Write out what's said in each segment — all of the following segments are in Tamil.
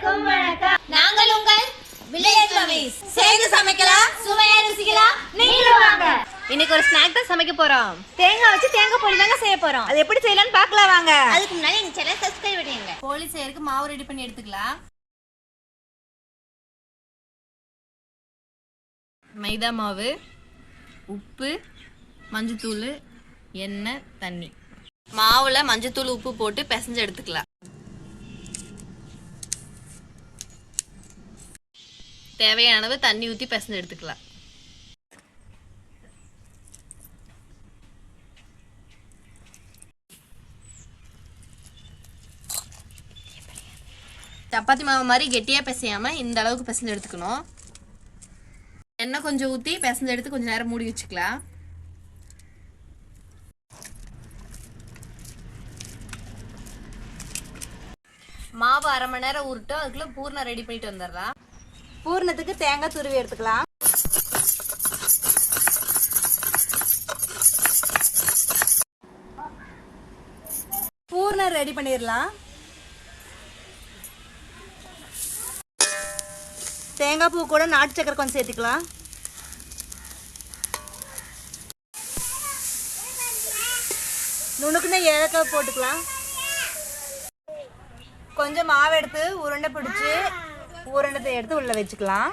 அனைவருக்கும் வணக்கம். நாங்கள் உங்கள் வில்லேஜ் மம்மிஸ். சேர்ந்து சமைக்கலாம், சுவையா ருசிக்கலாம். நீங்களும் வாங்க. இன்னைக்கு ஒரு ஸ்நாக் தான் சமைக்க போறோம். தேங்காய் வச்சு தேங்காய் போலி தாங்க செய்ய போறோம். அது எப்படி செய்யலாம்னு பார்க்கலாம் வாங்க. அதுக்கு முன்னாடி எங்க சேனலை சப்ஸ்கிரைப் பண்ணிடுங்க. போலி செய்யறதுக்கு மாவு ரெடி பண்ணி எடுத்துக்கலாம். மைதா மாவு, உப்பு, மஞ்சத்தூள், எண்ணெய், தண்ணி. மாவுல மஞ்சத்தூள் உப்பு போட்டு பிசைஞ்சு எடுத்துக்கலாம். தேவையான அளவு தண்ணி ஊற்றி பிசைஞ்சு எடுத்துக்கலாம். சப்பாத்தி மாவு மாதிரி கெட்டியா பிசையாம இந்த அளவுக்கு பிசைஞ்சு எடுத்துக்கணும். எண்ணெய் கொஞ்சம் ஊற்றி பிசைஞ்சு எடுத்து கொஞ்சம் நேரம் மூடி வச்சுக்கலாம். மாவு அரை மணி நேரம் ஊறட்டும். அதுக்குள்ள பூர்ணம் ரெடி பண்ணிட்டு வந்துடலாம். பூர்ணத்துக்கு தேங்காய் துருவி எடுத்துக்கலாம். பூர்ணம் ரெடி பண்ணிடலாம். தேங்காய் பூ கூட நாட்டு சக்கரை கொஞ்சம் சேர்த்துக்கலாம். நுணுக்குன்னு ஏலக்காய் போட்டுக்கலாம். கொஞ்சம் மாவு எடுத்து உருண்டை பிடிச்சி பூரணத்தை எடுத்து உள்ளே வச்சுக்கலாம்.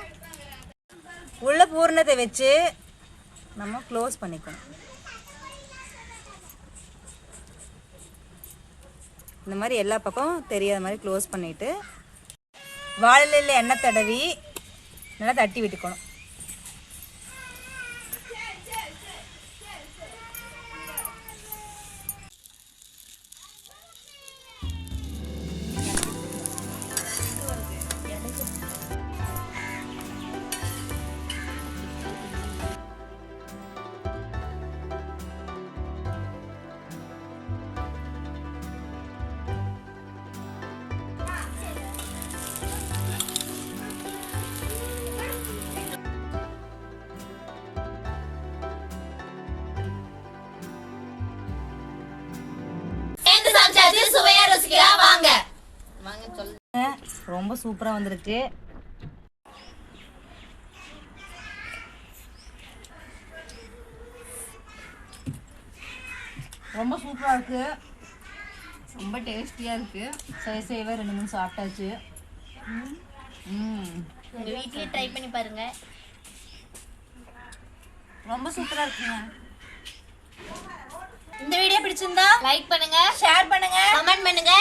உள்ள பூரணத்தை வச்சு நம்ம க்ளோஸ் பண்ணிக்கணும். இந்த மாதிரி எல்லா பக்கம் தெரியாத மாதிரி க்ளோஸ் பண்ணிவிட்டு வாழையில எண்ணெய் தடவி நல்லா தட்டி விட்டுக்கணும். ரொம்ப சூப்பரா வந்திருக்கு. ரொம்ப சூப்பரா இருக்கு. ரொம்ப டேஸ்டியா இருக்கு. செய்யவே 2-3 சாப்பிட்டாச்சு. உங்க வீட்லயே ட்ரை பண்ணி பாருங்க. ரொம்ப சூப்பரா இருக்குங்க. இந்த வீடியோ பிடிச்சிருந்தா லைக் பண்ணுங்க, ஷேர் பண்ணுங்க, கமெண்ட் பண்ணுங்க.